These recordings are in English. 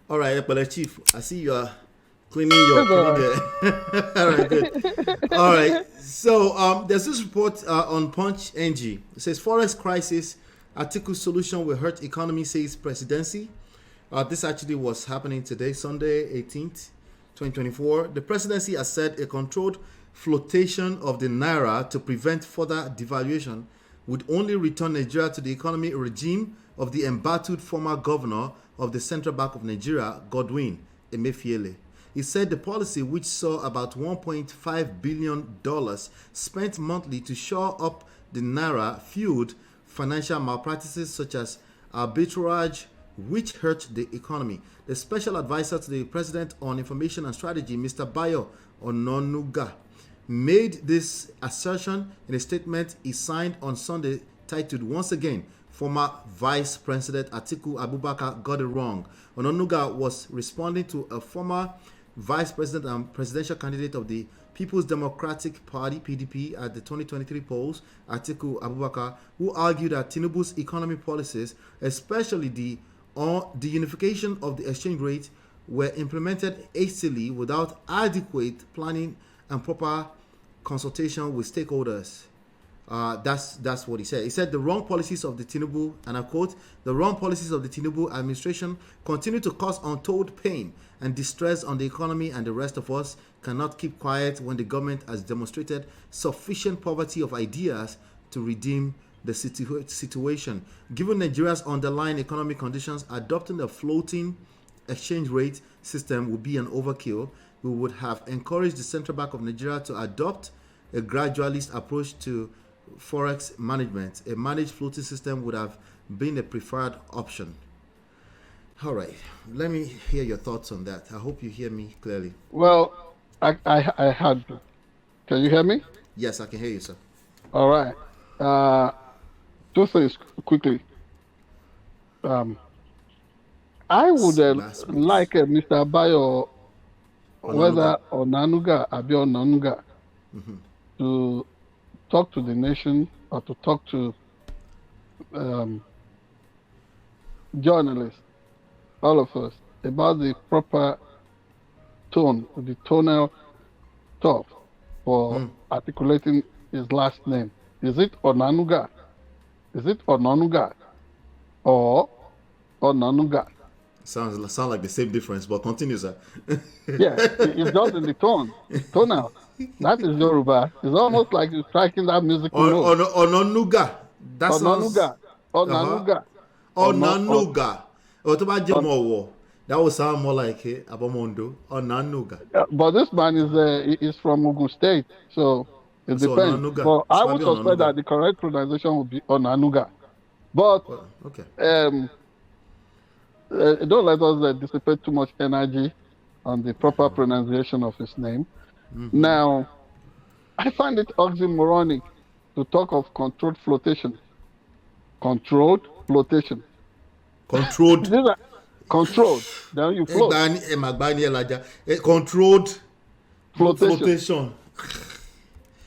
All right, but Chief, I see you are cleaning there. All right, good. All right. So there's this report on Punch NG. It says Forex crisis, Atiku solution will hurt economy, says Presidency. This actually was happening today, Sunday 18th, 2024. The Presidency has said a controlled flotation of the Naira to prevent further devaluation would only return Nigeria to the economy regime of the embattled former governor of the Central Bank of Nigeria, Godwin Emefiele. He said the policy, which saw about $1.5 billion spent monthly to shore up the Naira, fueled financial malpractices such as arbitrage, which hurt the economy. The special advisor to the president on information and strategy, Mr. Bayo Ononuga, made this assertion in a statement he signed on Sunday titled, "Once again, former Vice President Atiku Abubakar got it wrong." Ononuga was responding to a former Vice President and presidential candidate of the People's Democratic Party, PDP, at the 2023 polls, Atiku Abubakar, who argued that Tinubu's economy policies, especially the unification of the exchange rate, were implemented hastily without adequate planning and proper consultation with stakeholders. That's what he said. He said the wrong policies of the Tinubu, and I quote, "The wrong policies of the Tinubu administration continue to cause untold pain and distress on the economy, and the rest of us cannot keep quiet when the government has demonstrated sufficient poverty of ideas to redeem the situation. Given Nigeria's underlying economic conditions, adopting a floating exchange rate system would be an overkill. We would have encouraged the Central Bank of Nigeria to adopt a gradualist approach to Forex management. A managed floating system would have been a preferred option." All right, let me hear your thoughts on that. I hope you hear me clearly. Well, I had. Can you hear me? Yes, I can hear you, sir. All right. Two things quickly. I would like Mr. Bayo, whether Onanuga, Abi Onanuga, to talk to the nation or to talk to journalists, all of us, about the proper tone, the tonal talk for articulating his last name. Is it Onanuga? Is it Onanuga? Or Onanuga? Sound like the same difference, but continue, sir. Yeah, it's just in the tonal. That is Yoruba. It's almost like you're striking that musical note. Onanuga. That sounds... Onanuga. Onanuga. That would sound more like Abamondo. Onanuga. But this man is from Ogun State, so it depends. Onanuga. But I would suspect that the correct pronunciation would be Onanuga. But okay. Don't let us dissipate too much energy on the proper pronunciation of his name. Now, I find it oxymoronic to talk of controlled flotation. Controlled flotation. Controlled. Controlled. Then you float. Controlled flotation.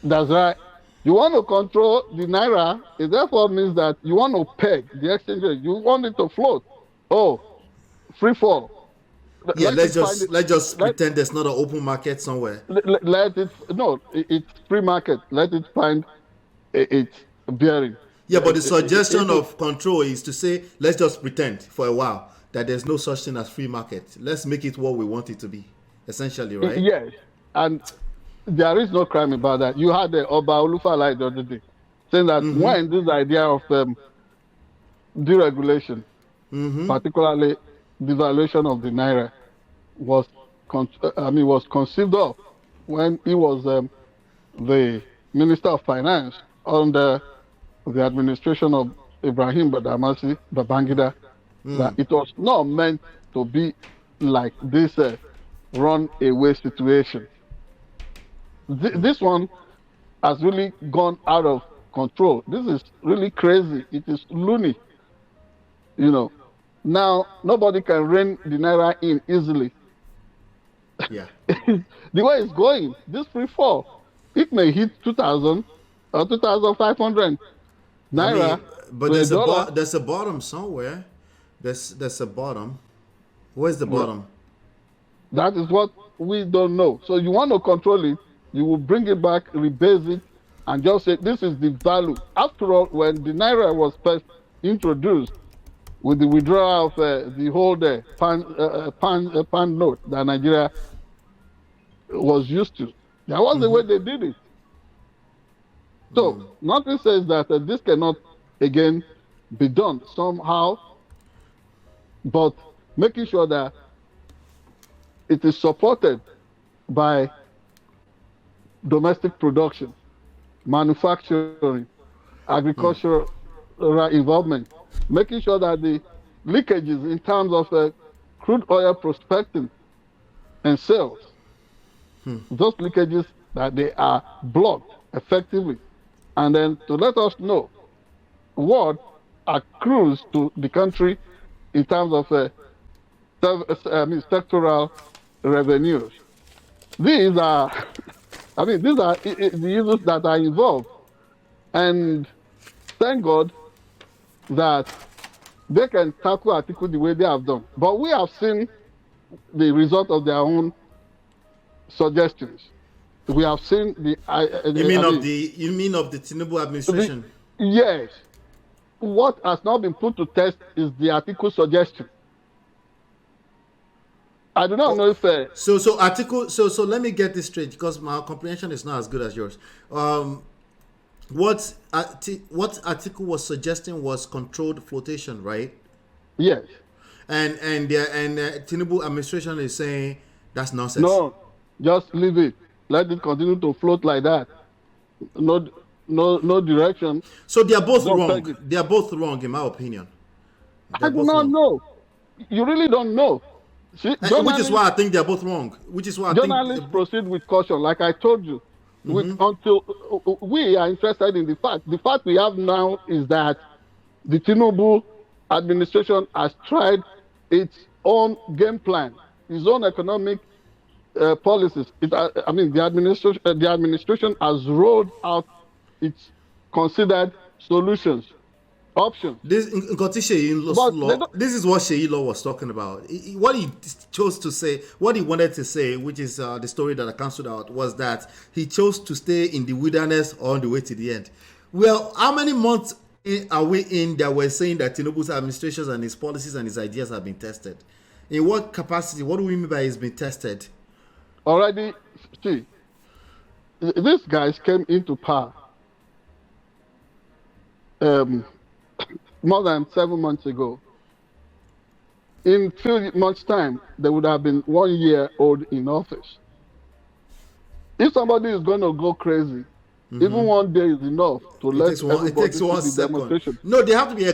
That's right. You want to control the Naira, it therefore means that you want to peg the exchange rate. You want it to float. Oh, free fall. Yeah, let's just pretend there's not an open market somewhere. It's free market. Let it find its bearing. Yeah, but the suggestion of control is to say, let's just pretend for a while that there's no such thing as free market. Let's make it what we want it to be, essentially, right? Yes, and there is no crime about that. You had the Oba Olufala the other day saying that when this idea of deregulation, particularly devaluation of the Naira, was conceived of when he was the Minister of Finance under the administration of Ibrahim Badamasi Babangida, that it was not meant to be like this run-away situation. This one has really gone out of control. This is really crazy. It is loony. Now, nobody can rein the Naira in easily. Yeah. The way it's going, this free fall, it may hit 2,000 or 2,500 Naira. But there's a bottom somewhere. There's a bottom. Where's the bottom? That is what we don't know. So you want to control it, you will bring it back, rebase it, and just say this is the value. After all, when the naira was first introduced with the withdrawal of the whole pound note that Nigeria was used to, that was the way they did it. So nothing says that this cannot again be done somehow, but making sure that it is supported by domestic production, manufacturing, agricultural involvement, making sure that the leakages in terms of crude oil prospecting and sales, those leakages, that they are blocked effectively, and then to let us know what accrues to the country in terms of sectoral revenues. These are, these are the issues that are involved, and thank God that they can tackle Atiku the way they have done. But we have seen the result of their own suggestions. We have seen the. You mean of the Tinubu administration? Yes. What has not been put to test is the Atiku suggestion. I do not know if. So Atiku. So let me get this straight, because my comprehension is not as good as yours. What Atiku was suggesting was controlled flotation, right? Yes. And Tinubu administration is saying that's nonsense. No, just leave it. Let it continue to float like that. No direction. So they are both wrong. They are both wrong, in my opinion. I do not know. You really don't know. See, which is why I think they are both wrong. Which is why journalists proceed with caution, like I told you. Until we are interested in the fact. The fact we have now is that the Tinubu administration has tried its own game plan, its own economic policies. The administration has rolled out its considered solutions, options. This is what Sheyi Law was talking about. What he chose to say, what he wanted to say, which is the story that I cancelled out, was that he chose to stay in the wilderness all the way to the end. Well, how many months are we in that we're saying that Tinubu's administrations and his policies and his ideas have been tested? In what capacity? What do we mean by it's been tested? Already, see, these guys came into power more than 7 months ago. In a few months' time, they would have been 1 year old in office. If somebody is going to go crazy, even 1 day is enough to let everybody see the demonstration. No, they have to be.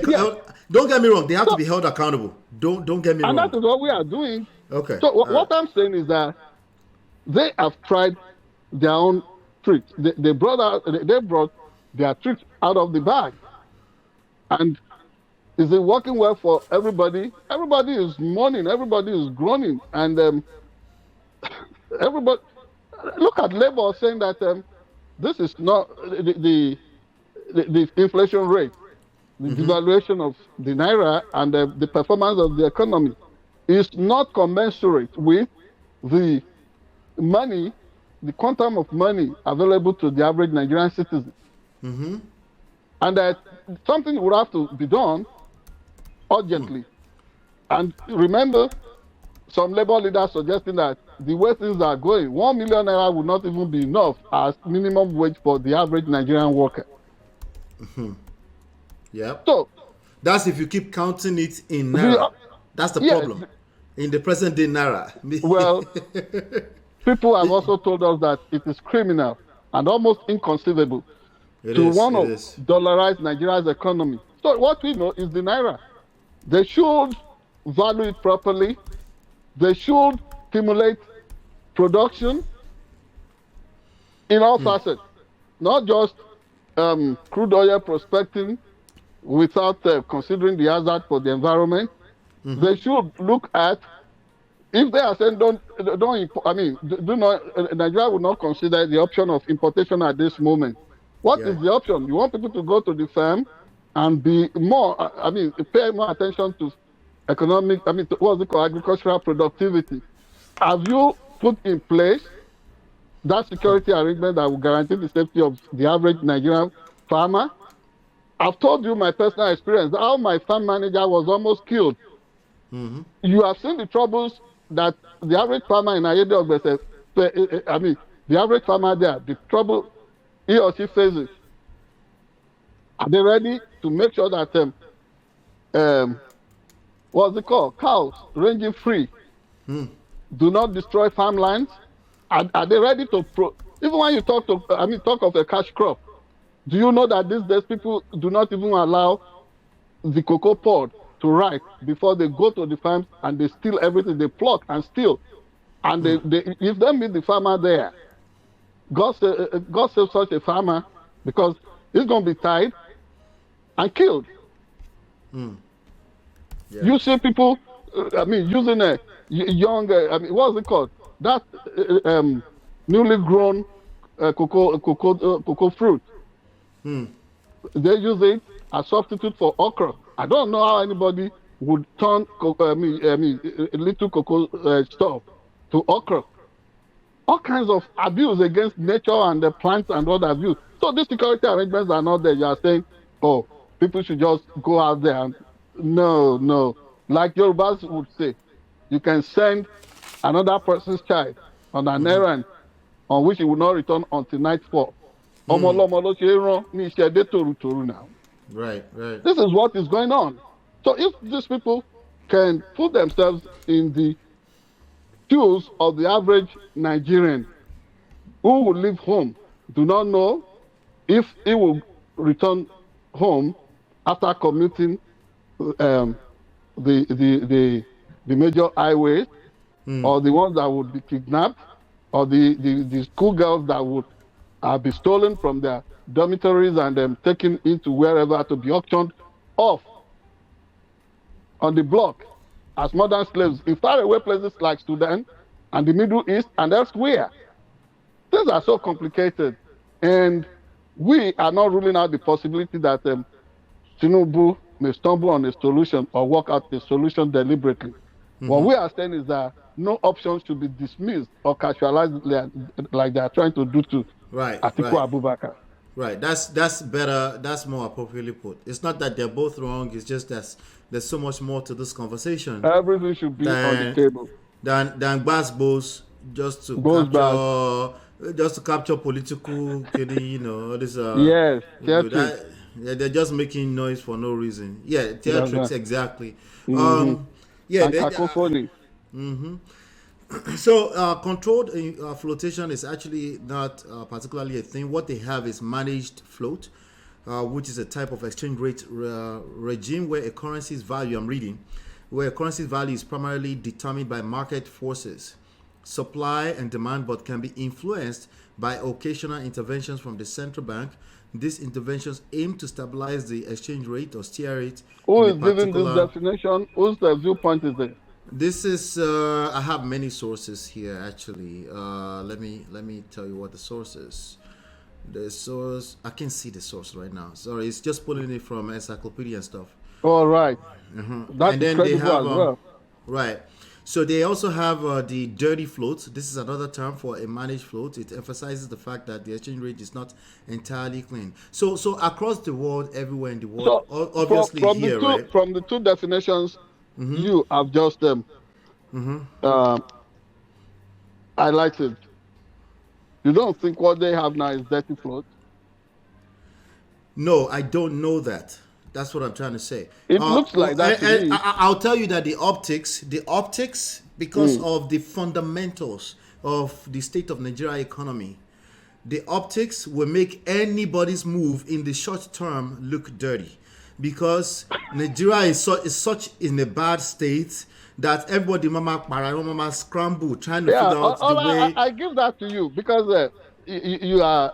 Don't get me wrong. They have to be held accountable. Don't get me wrong. And that is what we are doing. Okay. So what I'm saying is that they have tried their own tricks. They brought their tricks out of the bag. And is it working well for everybody? Everybody is mourning. Everybody is groaning. And everybody, look at Labour saying that this is not the inflation rate, the devaluation of the naira, and the performance of the economy is not commensurate with the money, the quantum of money available to the average Nigerian citizen. And that something would have to be done urgently. And remember, some labor leaders suggesting that the way things are going, 1 million naira would not even be enough as minimum wage for the average Nigerian worker. Yeah. So that's if you keep counting it in naira. That's the problem. In the present day naira. Well, people have also told us that it is criminal and almost inconceivable to want to dollarize Nigeria's economy. So what we know is the naira. They should value it properly. They should stimulate production in all facets, not just crude oil prospecting without considering the hazard for the environment. They should look at, if they are saying Nigeria will not consider the option of importation at this moment. What is the option? You want people to go to the farm and be more, pay more attention to agricultural productivity. Have you put in place that security arrangement that will guarantee the safety of the average Nigerian farmer? I've told you my personal experience, how my farm manager was almost killed. You have seen the troubles that the average farmer in Ayede Ogbese, the average farmer there, the trouble he or she faces. Are they ready to make sure that what's it called? Cows ranging free do not destroy farmlands? Are they ready to even when you talk of a cash crop, do you know that these days people do not even allow the cocoa pod to ripe before they go to the farms and they steal everything, they pluck and steal. And if they meet the farmer there, God save such a farmer, because he's going to be tied and killed. Yeah. You see people, using a young, what's it called? That newly grown cocoa fruit. They use it as substitute for okra. I don't know how anybody would turn little cocoa stuff to okra. All kinds of abuse against nature and the plants and all that abuse. So these security arrangements are not there. You are saying, oh, people should just go out there and no. Like Yorubas would say, you can send another person's child on an errand on which he will not return until nightfall. Now. Right. This is what is going on. So if these people can put themselves in the shoes of the average Nigerian who will leave home, do not know if he will return home after commuting the major highways, or the ones that would be kidnapped, or the schoolgirls that would be stolen from their dormitories and taken into wherever to be auctioned off on the block as modern slaves in faraway places like Sudan and the Middle East and elsewhere. Things are so complicated, and we are not ruling out the possibility that Tinubu may stumble on a solution or work out a solution deliberately. What we are saying is that no option should be dismissed or casualized like they are trying to do to Atiku Abubakar. Right. That's better. That's more appropriately put. It's not that they're both wrong. It's just that there's so much more to this conversation. Everything should be on the table. Than Gbasgbos just to capture political, this. Yes. They're just making noise for no reason. Yeah, theatrics, exactly. Cacophony. So controlled flotation is actually not particularly a thing. What they have is managed float, which is a type of exchange rate regime where a currency's value, where a currency's value is primarily determined by market forces, supply and demand, but can be influenced by occasional interventions from the central bank. These interventions aim to stabilize the exchange rate or steer it. Who is giving this definition? Whose viewpoint is it? This is I have many sources here actually. Let me tell you what the source is. The source, I can't see the source right now. Sorry, it's just pulling it from encyclopedia and stuff. All right. That's incredible as well. Right. So they also have the dirty float. This is another term for a managed float. It emphasizes the fact that the exchange rate is not entirely clean. So across the world, everywhere in the world, obviously from the two definitions you have just highlighted, you don't think what they have now is dirty float? No, I don't know that. That's what I'm trying to say. It looks like that to me. I'll tell you that the optics, because of the fundamentals of the state of Nigeria economy, the optics will make anybody's move in the short term look dirty, because Nigeria is such in a bad state that everybody mama scramble trying to figure out the way. I give that to you because you are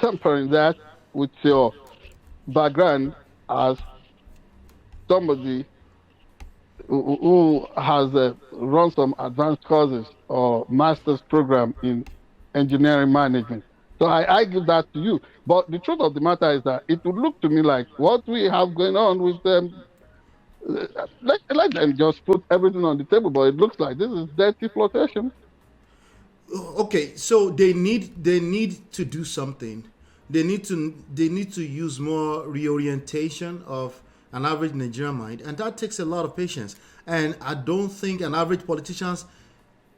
tempering that with your background as somebody who has run some advanced courses or master's program in engineering management. So I give that to you. But the truth of the matter is that it would look to me like what we have going on with Let them just put everything on the table, but it looks like this is dirty flotation. Okay, so they need to do something. They need to use more reorientation of an average Nigerian mind, and that takes a lot of patience. And I don't think an average politician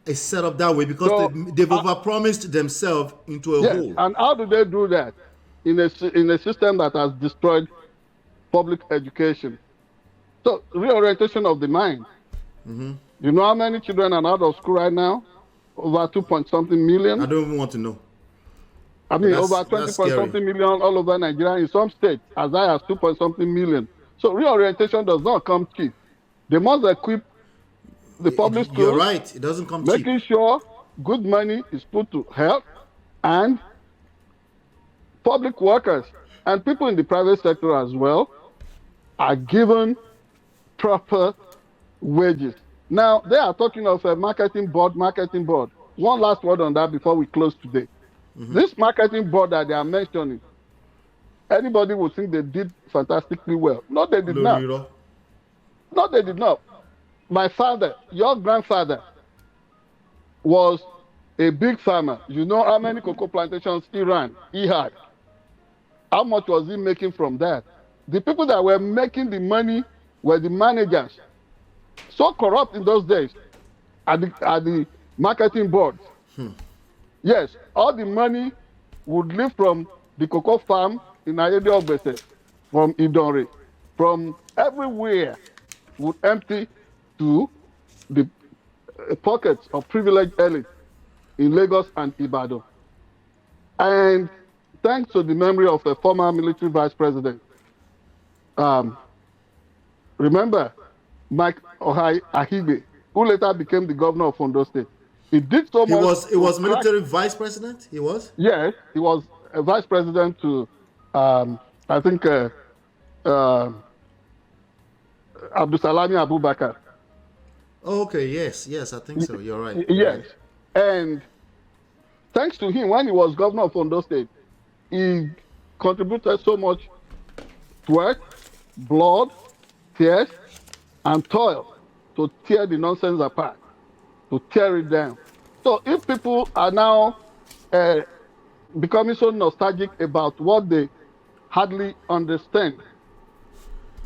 is set up that way because So, they've overpromised themselves into a yes, hole. and how do they do that in a system that has destroyed public education? So, reorientation of the mind. You know how many children are out of school right now? Over 2 point something I million. don't even want to know, I but mean, that's over 20 that's point scary. something million all over Nigeria, in some states, as high as 2 point something million. So, reorientation does not come cheap. They must equip the public You're schools, right. It doesn't come cheap. making sure good money is put to health and public workers and people in the private sector as well are given proper wages. Now, they are talking of a marketing board, marketing board. One last word on that before we close today. This marketing board that they are mentioning, anybody would think they did fantastically well. No, they did not. Loriro. No, they did not. My father, your grandfather, was a big farmer. You know how many cocoa plantations he ran, he had. How much was he making from that? The people that were making the money were the managers. So corrupt in those days at the marketing boards. Yes, all the money would leave from the cocoa farm in Ayede Ogbese, from Idonre, from everywhere would empty to the pockets of privileged elites in Lagos and Ibadan. And thanks to the memory of a former military vice president, um, remember Mike Ohai Ahigbe, who later became the governor of Ondo State. He did so He much was. He to was crack. military vice president. He was. Yes, he was a vice president to, I think, uh, Abdusalami Abubakar. Oh, okay. Yes. Yes. I think so. You're right. You're right. Yes. And thanks to him, when he was governor of Ondo State, he contributed so much sweat, blood, tears, and toil to tear the nonsense apart, to tear it down. So if people are now uh, becoming so nostalgic about what they hardly understand,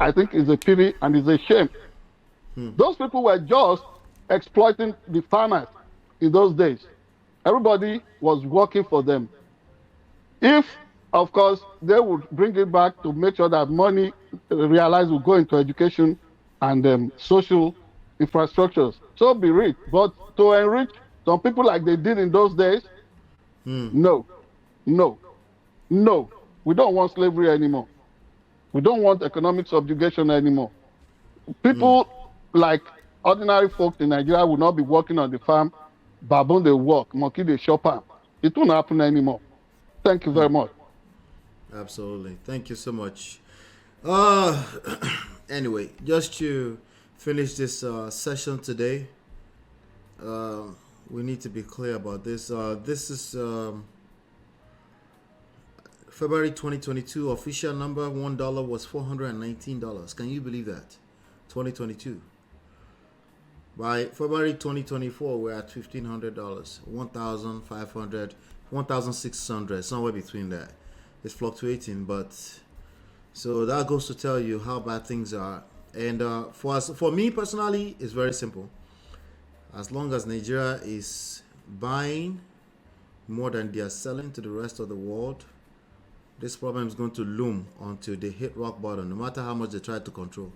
I think it's a pity and it's a shame. Those people were just exploiting the farmers in those days. Everybody was working for them. If, of course, they would bring it back to make sure that money realized will go into education and social infrastructures, so be it. But to enrich some people like they did in those days, no, no, no. We don't want slavery anymore. We don't want economic subjugation anymore. People like ordinary folks in Nigeria will not be working on the farm, baboon they work, monkey they shop am. It won't happen anymore. Thank you very much. Absolutely. Thank you so much. Uh, anyway, just to finish this session today, uh, we need to be clear about this. This is February 2022. Official number $1 was $419. Can you believe that? 2022. By February 2024, we're at $1,500, 1,500, 1,600, somewhere between that. It's fluctuating, but so that goes to tell you how bad things are. And for me personally, it's very simple. As long as Nigeria is buying more than they are selling to the rest of the world, this problem is going to loom until they hit rock bottom, no matter how much they try to control.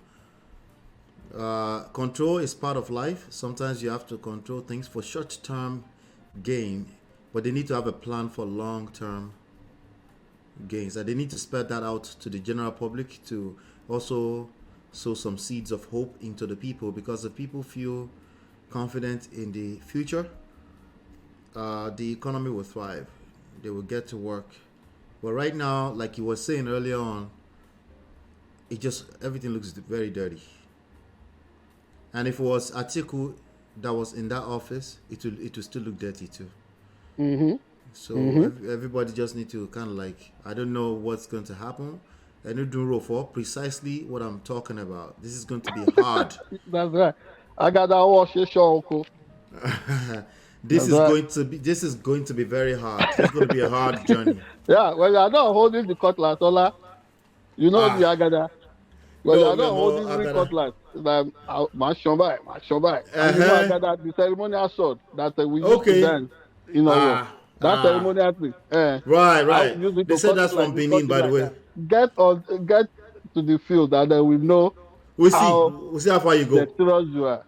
Control is part of life. Sometimes you have to control things for short-term gain, but they need to have a plan for long-term gains. And they need to spread that out to the general public to also sow some seeds of hope into the people, because if people feel confident in the future, the economy will thrive. They will get to work. But right now, like you were saying earlier on, everything looks very dirty. And if it was Atiku that was in that office, it will still look dirty too. Mm-hmm. So Mm-hmm. everybody just need to kind of like, I don't know what's going to happen. and you do roll for precisely what I'm talking about. This is going to be hard. That's right. I got that wash your show, uncle. This is going to be very hard. This is going to be a hard journey. Yeah, when you're not holding the cutlass, Ola, you know the Agada. When you're not holding the cutlass, like Mashombai. And you know Agada, the ceremonial sword that we use to dance in our that ceremonial thing. Right. They said that's from Benin, by the way. Get to the field and then we know. We'll see how far you go. Serious you are.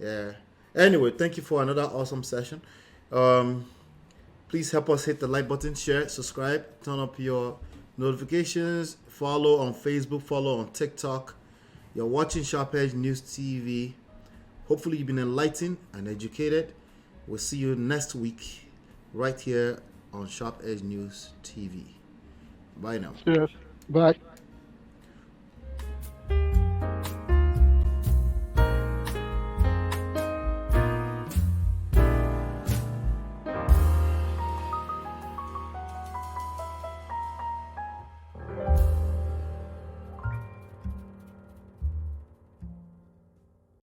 Yeah. Anyway, thank you for another awesome session. Please help us hit the like button, share, subscribe, turn up your notifications, follow on Facebook, follow on TikTok. You're watching Sharp Edge News TV. Hopefully you've been enlightened and educated. We'll see you next week right here on Sharp Edge News TV. Bye now. Cheers. Bye.